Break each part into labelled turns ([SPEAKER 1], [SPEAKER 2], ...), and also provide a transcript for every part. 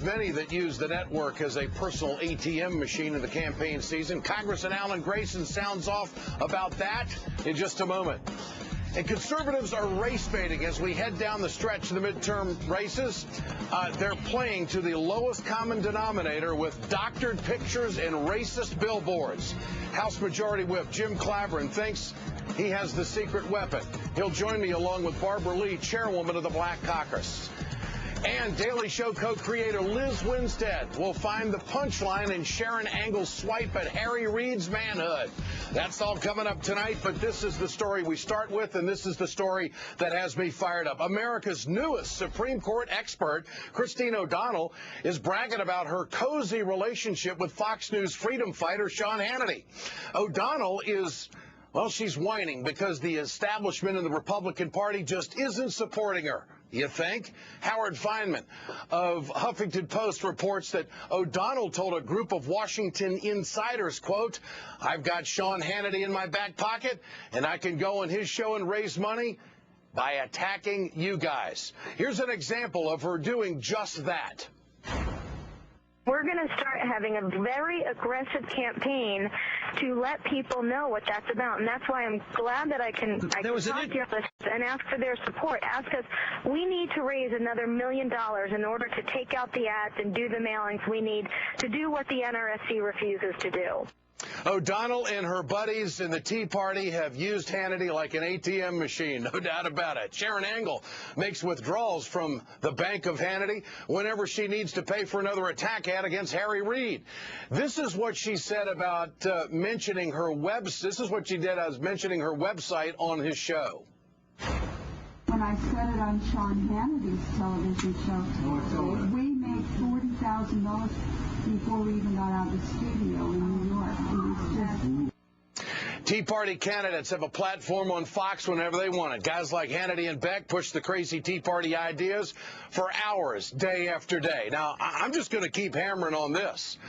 [SPEAKER 1] many that use the network as a personal ATM machine in the campaign season. Congressman Alan Grayson sounds off about that in just a moment. And conservatives are race baiting as we head down the stretch of the midterm races. They're playing to the lowest common denominator with doctored pictures and racist billboards. House Majority Whip Jim Clyburn thinks he has the secret weapon. He'll join me along with Barbara Lee, chairwoman of the Black Caucus. And Daily Show co-creator Liz Winstead will find the punchline in Sharon Angle's swipe at Harry Reid's manhood. That's all coming up tonight, but this is the story we start with, and this is the story that has me fired up. America's newest Supreme Court expert, Christine O'Donnell, is bragging about her cozy relationship with Fox News freedom fighter Sean Hannity. O'Donnell is... well, she's whining because the establishment in the Republican Party just isn't supporting her. You think? Howard Feynman of Huffington Post reports that O'Donnell told a group of Washington insiders, quote, "I've got Sean Hannity in my back pocket, and I can go on his show and raise money by attacking you guys." Here's an example of her doing just that.
[SPEAKER 2] We're going to start having a very aggressive campaign to let people know what that's about, and that's why I'm glad that I can talk to your listeners and ask for their support. Ask us. We need to raise another $1 million in order to take out the ads and do the mailings we need to do what the NRSC refuses to do.
[SPEAKER 1] O'Donnell and her buddies in the Tea Party have used Hannity like an ATM machine, no doubt about it. Sharon Angle makes withdrawals from the bank of Hannity whenever she needs to pay for another attack ad against Harry Reid. This is what she said about mentioning her This is what she did as mentioning her website on his show.
[SPEAKER 3] When I said it on Sean Hannity's television show, we made $40,000 before we even got out of the studio in New York. It was just...
[SPEAKER 1] Tea Party candidates have a platform on Fox whenever they want it. Guys like Hannity and Beck push the crazy Tea Party ideas for hours, day after day. Now, I'm just going to keep hammering on this.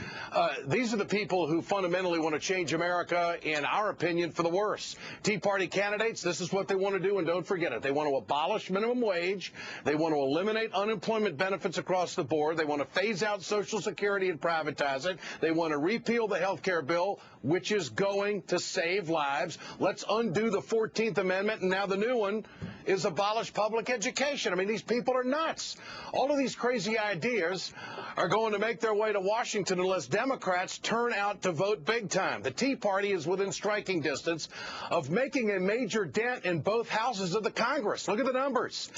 [SPEAKER 1] These are the people who fundamentally want to change America, in our opinion, for the worse. Tea Party candidates, this is what they want to do, and don't forget it. They want to abolish minimum wage. They want to eliminate unemployment benefits across the board. They want to phase out Social Security and privatize it. They want to repeal the health care bill, which is going to save lives. Let's undo the 14th Amendment, and now the new one is abolish public education. I mean, these people are nuts. All of these crazy ideas are going to make their way to Washington unless Democrats turn out to vote big time. The Tea Party is within striking distance of making a major dent in both houses of the Congress. Look at the numbers.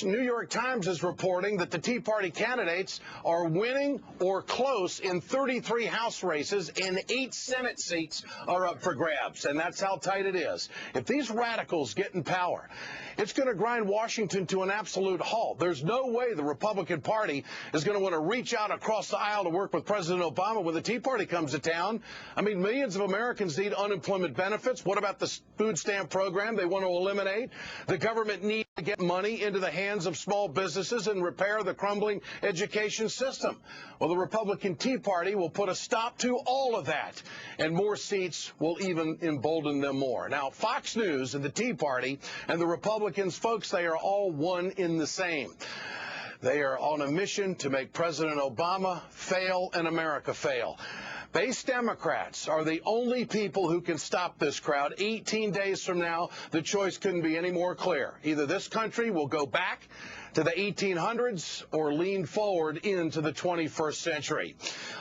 [SPEAKER 1] New York Times is reporting that the Tea Party candidates are winning or close in 33 House races, and 8 Senate seats are up for grabs, and that's how tight it is. If these radicals get in power, it's going to grind Washington to an absolute halt. There's no way the Republican Party is going to want to reach out across the aisle to work with President Obama when the Tea Party comes to town. I mean, millions of Americans need unemployment benefits. What about the food stamp program they want to eliminate? The government needs to get money into the hands of small businesses and repair the crumbling education system. Well, the Republican Tea Party will put a stop to all of that, and more seats will even embolden them more. Now, Fox News and the Tea Party and the Republicans, folks, they are all one in the same. They are on a mission to make President Obama fail and America fail. Base Democrats are the only people who can stop this crowd. 18 days from now, the choice couldn't be any more clear. Either this country will go back to the 1800s or lean forward into the 21st century.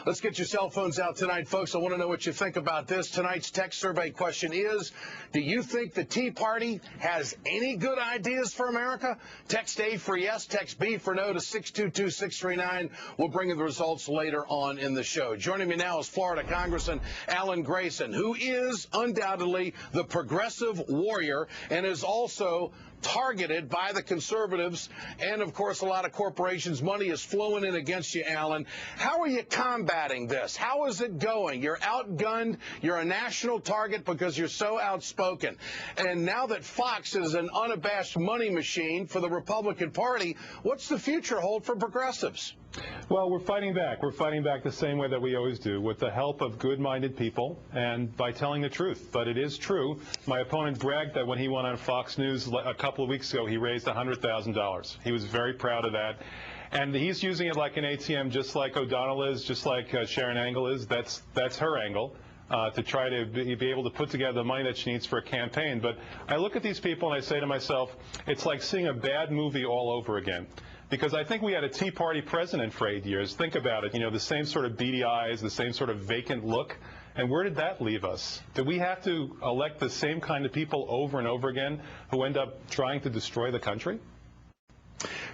[SPEAKER 1] Let's get your cell phones out tonight, folks. I want to know what you think about this. Tonight's text survey question is, do you think the Tea Party has any good ideas for America? Text A for yes, text B for no to 622-639. We'll bring you the results later on in the show. Joining me now is Florida Congressman Alan Grayson, who is undoubtedly the progressive warrior and is also targeted by the conservatives and, of course, a lot of corporations. Money is flowing in against you, Alan. How are you combating this? How is it going? You're outgunned. You're a national target because you're so outspoken. And now that Fox is an unabashed money machine for the Republican Party, what's the future hold for progressives?
[SPEAKER 4] Well, we're fighting back. We're fighting back the same way that we always do, with the help of good-minded people and by telling the truth. But it is true. My opponent bragged that when he went on Fox News a couple of weeks ago, he raised $100,000. He was very proud of that. And he's using it like an ATM, just like O'Donnell is, just like Sharon Angle is. That's her angle, to try to be able to put together the money that she needs for a campaign. But I look at these people and I say to myself, it's like seeing a bad movie all over again. Because I think we had a Tea Party president for 8 years. Think about it, the same sort of beady eyes, the same sort of vacant look. And where did that leave us? Do we have to elect the same kind of people over and over again who end up trying to destroy the country?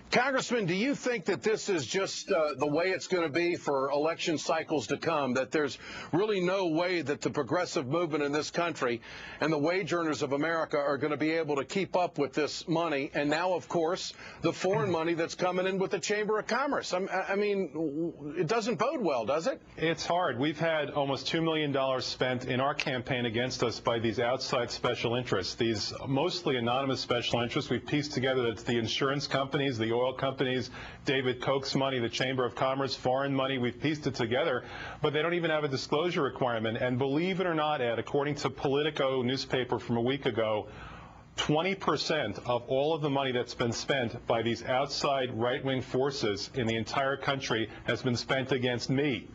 [SPEAKER 1] Congressman, do you think that this is just the way it's going to be for election cycles to come, that there's really no way that the progressive movement in this country and the wage earners of America are going to be able to keep up with this money? And now, of course, the foreign money that's coming in with the Chamber of Commerce. I mean, it doesn't bode well, does it? It's hard. We've had almost $2 million spent in our campaign against us by these outside special interests, these mostly anonymous special interests. We've pieced together that it's the insurance companies, the oil companies, David Koch's money, the Chamber of Commerce, foreign money. We've pieced it together, but they don't even have a disclosure requirement. And believe it or not, Ed, according to Politico newspaper from a week ago, 20% of all of the money that's been spent by these outside right-wing forces in the entire country has been spent against me.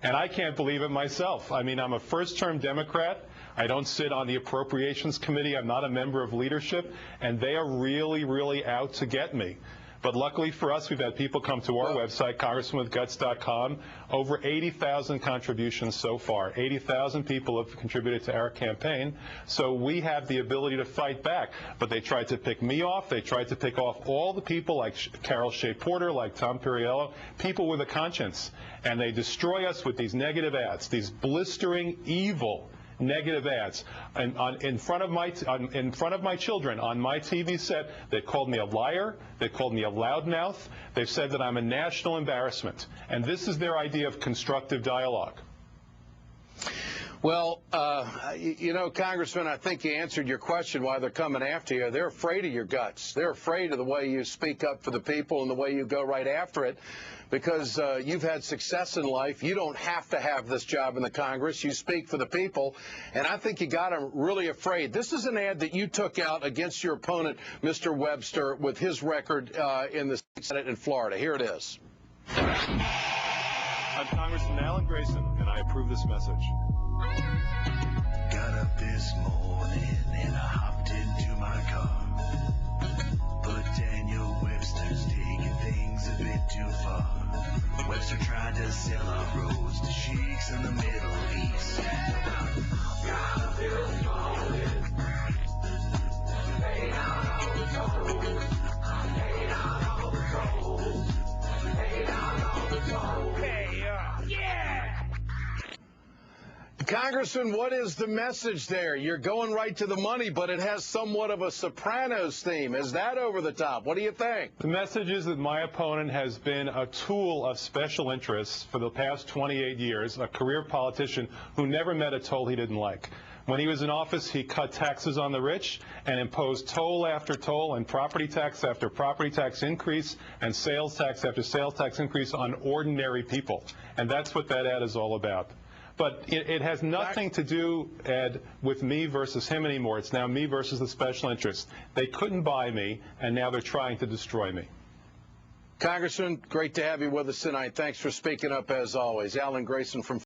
[SPEAKER 1] And I can't believe it myself. I mean, I'm a first-term Democrat. I don't sit on the Appropriations Committee. I'm not a member of leadership. And they are really, really out to get me. But luckily for us, we've had people come to our website, congressmanwithguts.com, over 80,000 contributions so far. 80,000 people have contributed to our campaign, so we have the ability to fight back. But they tried to pick me off. They tried to pick off all the people like Carol Shea Porter, like Tom Perriello, people with a conscience. And they destroy us with these negative ads, these blistering, evil negative ads. And in front of my children on my TV set, they called me a liar. They called me a loudmouth. They've said that I'm a national embarrassment. And this is their idea of constructive dialogue. Well, Congressman, I think you answered your question why they're coming after you. They're afraid of your guts. They're afraid of the way you speak up for the people and the way you go right after it. Because you've had success in life. You don't have to have this job in the Congress. You speak for the people. And I think you got them really afraid. This is an ad that you took out against your opponent, Mr. Webster, with his record in the Senate in Florida. Here it is. I'm Congressman Alan Grayson, and I approve this message.
[SPEAKER 5] Got up this morning and I hopped into my car. But Daniel Webster's taking things a bit too far. Webster tried to sell our roads to sheiks in the Middle East.
[SPEAKER 1] Congressman, what is the message there? You're going right to the money, but it has somewhat of a Sopranos theme. Is that over the top? What do you think? The message is that my opponent has been a tool of special interests for the past 28 years, a career politician who never met a toll he didn't like. When he was in office, he cut taxes on the rich and imposed toll after toll and property tax after property tax increase and sales tax after sales tax increase on ordinary people. And that's what that ad is all about. But it has nothing to do, Ed, with me versus him anymore. It's now me versus the special interests. They couldn't buy me, and now they're trying to destroy me. Congressman, great to have you with us tonight. Thanks for speaking up as always. Alan Grayson from